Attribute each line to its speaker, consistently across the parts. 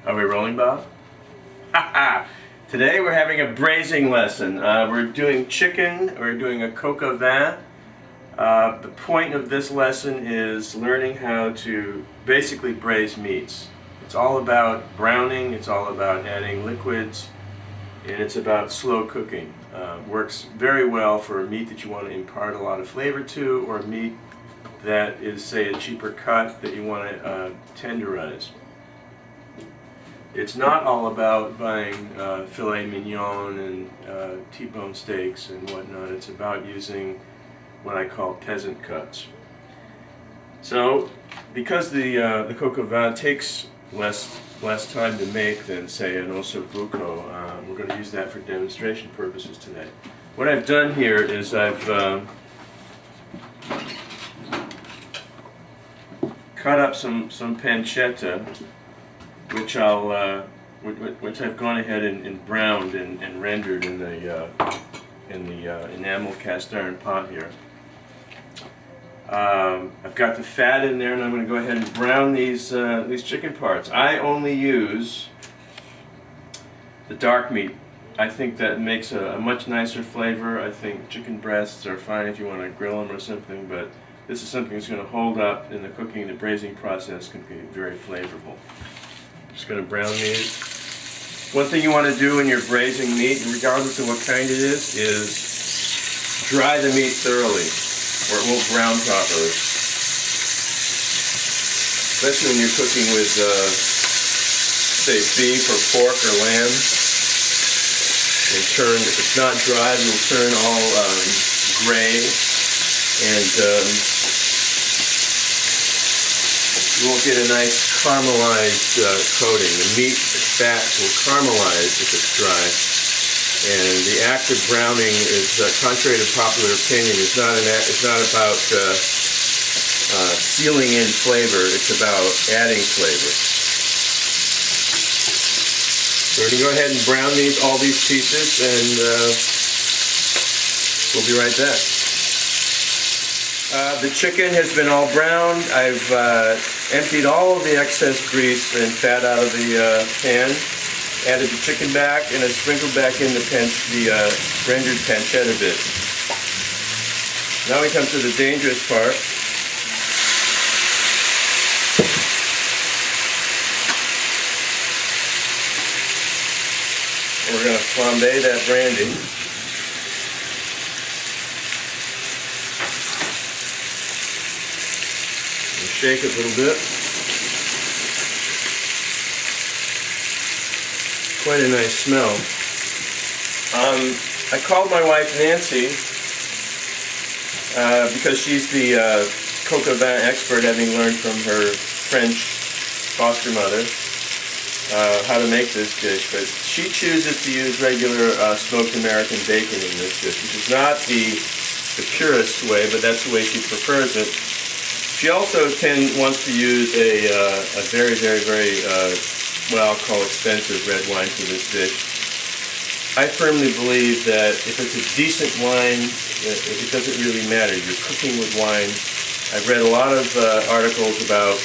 Speaker 1: Are we rolling, Bob? Today we're having a braising lesson. We're doing chicken, we're doing a coq au vin. The point of this lesson is learning how to basically braise meats. It's all about browning, it's all about adding liquids, and it's about slow cooking. Works very well for a meat that you want to impart a lot of flavor to, or a meat that is, say, a cheaper cut that you want to tenderize. It's not all about buying filet mignon and T-bone steaks and whatnot. It's about using what I call peasant cuts. So, because the coq au vin takes less time to make than, say, an osso buco, we're going to use that for demonstration purposes today. What I've done here is I've cut up some pancetta, which I've gone ahead and browned and rendered in the enamel cast iron pot here. I've got the fat in there, and I'm going to go ahead and brown these chicken parts. I only use the dark meat. I think that makes a much nicer flavor. I think chicken breasts are fine if you want to grill them or something, but this is something that's going to hold up in the cooking. The braising process can be very flavorful. Just going to brown these. One thing you want to do when you're braising meat, regardless of what kind it is dry the meat thoroughly, or it won't brown properly. Especially when you're cooking with, say, beef or pork or lamb. If it's not dry, it will turn all gray, and you won't get a nice caramelized coating. The meat, the fat will caramelize if it's dry. And the act of browning is, contrary to popular opinion, it's not about sealing in flavor. It's about adding flavor. So we're going to go ahead and brown all these pieces, and we'll be right back. The chicken has been all browned. I've emptied all of the excess grease and fat out of the pan, added the chicken back, and I sprinkled back in the rendered pancetta bit. Now we come to the dangerous part. We're going to flambe that brandy. Shake it a little bit. Quite a nice smell. I called my wife Nancy because she's the coq au vin expert, having learned from her French foster mother how to make this dish. But she chooses to use regular smoked American bacon in this dish, which is not the purest way, but that's the way she prefers it. She also wants to use a very, very, very, well, I'll call expensive red wine for this dish. I firmly believe that if it's a decent wine, it doesn't really matter. You're cooking with wine. I've read a lot of articles about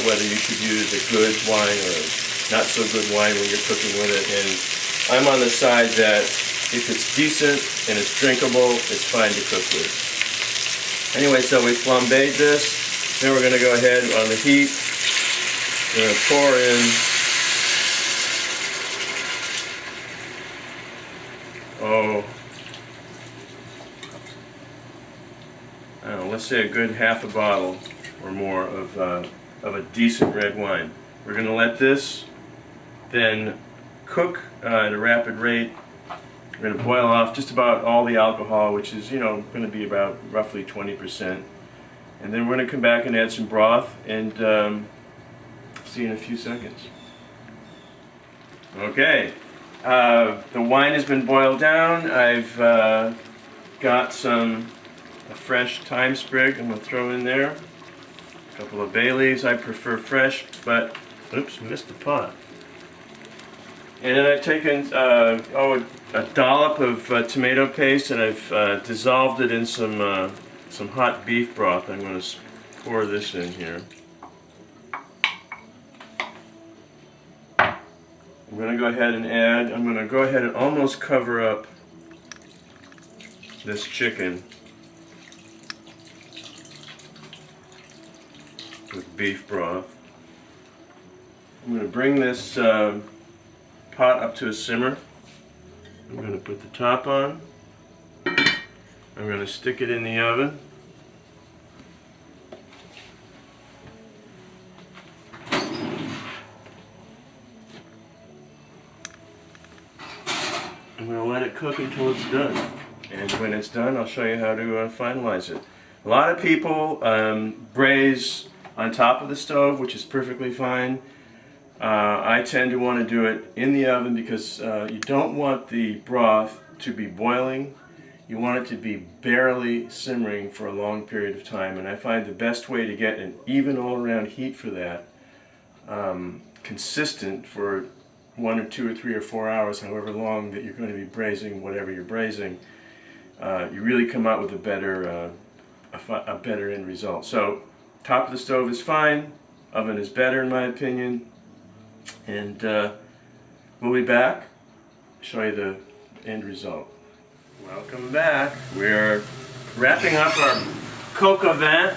Speaker 1: whether you should use a good wine or not so good wine when you're cooking with it, and I'm on the side that if it's decent and it's drinkable, it's fine to cook with. Anyway, so we flambéed this. Then we're going to go ahead on the heat. We're going to pour in I don't know, let's say a good half a bottle or more of a decent red wine. We're going to let this then cook at a rapid rate. We're going to boil off just about all the alcohol, which is, going to be about roughly 20%. And then we're going to come back and add some broth, and see you in a few seconds. Okay, the wine has been boiled down. I've got a fresh thyme sprig I'm going to throw in there. A couple of bay leaves. I prefer fresh, but, oops, missed the pot. And then I've taken a dollop of tomato paste, and I've dissolved it in some hot beef broth. I'm going to pour this in here. I'm going to go ahead and I'm going to go ahead and almost cover up this chicken with beef broth. I'm going to bring this pot up to a simmer. I'm going to put the top on. I'm going to stick it in the oven. I'm going to let it cook until it's done. And when it's done, I'll show you how to finalize it. A lot of people braise on top of the stove, which is perfectly fine. I tend to want to do it in the oven because you don't want the broth to be boiling. You want it to be barely simmering for a long period of time. And I find the best way to get an even all-around heat for that, consistent for 1 or 2 or 3 or 4 hours, however long that you're going to be braising whatever you're braising, you really come out with a better end result. So top of the stove is fine, oven is better in my opinion, and we'll be back, show you the end result. Welcome back. We're wrapping up our coq au vin.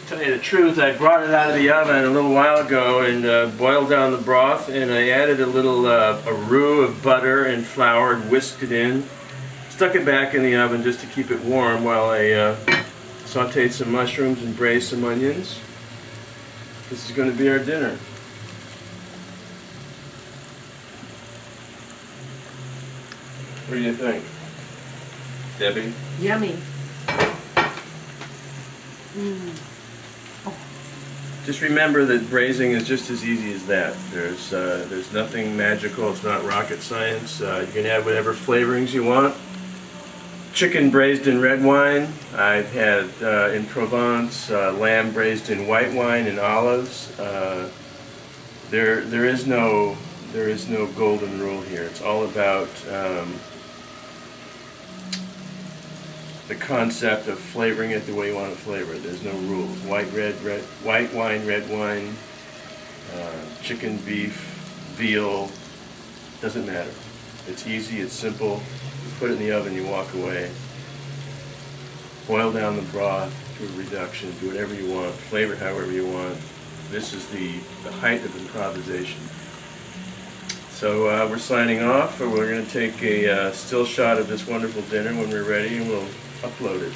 Speaker 1: To tell you the truth, I brought it out of the oven a little while ago and boiled down the broth, and I added a little a roux of butter and flour and whisked it in. Stuck it back in the oven just to keep it warm while I sauteed some mushrooms and braised some onions. This is going to be our dinner. What do you think, Debbie?
Speaker 2: Yummy.
Speaker 1: Just remember that braising is just as easy as that. There's nothing magical. It's not rocket science. You can add whatever flavorings you want. Chicken braised in red wine. I've had in Provence lamb braised in white wine and olives. There is no golden rule here. It's all about the concept of flavoring it the way you want to flavor it. There's no rules. White wine, red wine, chicken, beef, veal, doesn't matter. It's easy, it's simple. You put it in the oven, you walk away. Boil down the broth, do a reduction, do whatever you want, flavor it however you want. This is the height of improvisation. So we're signing off. We're going to take a still shot of this wonderful dinner when we're ready, and we'll upload it.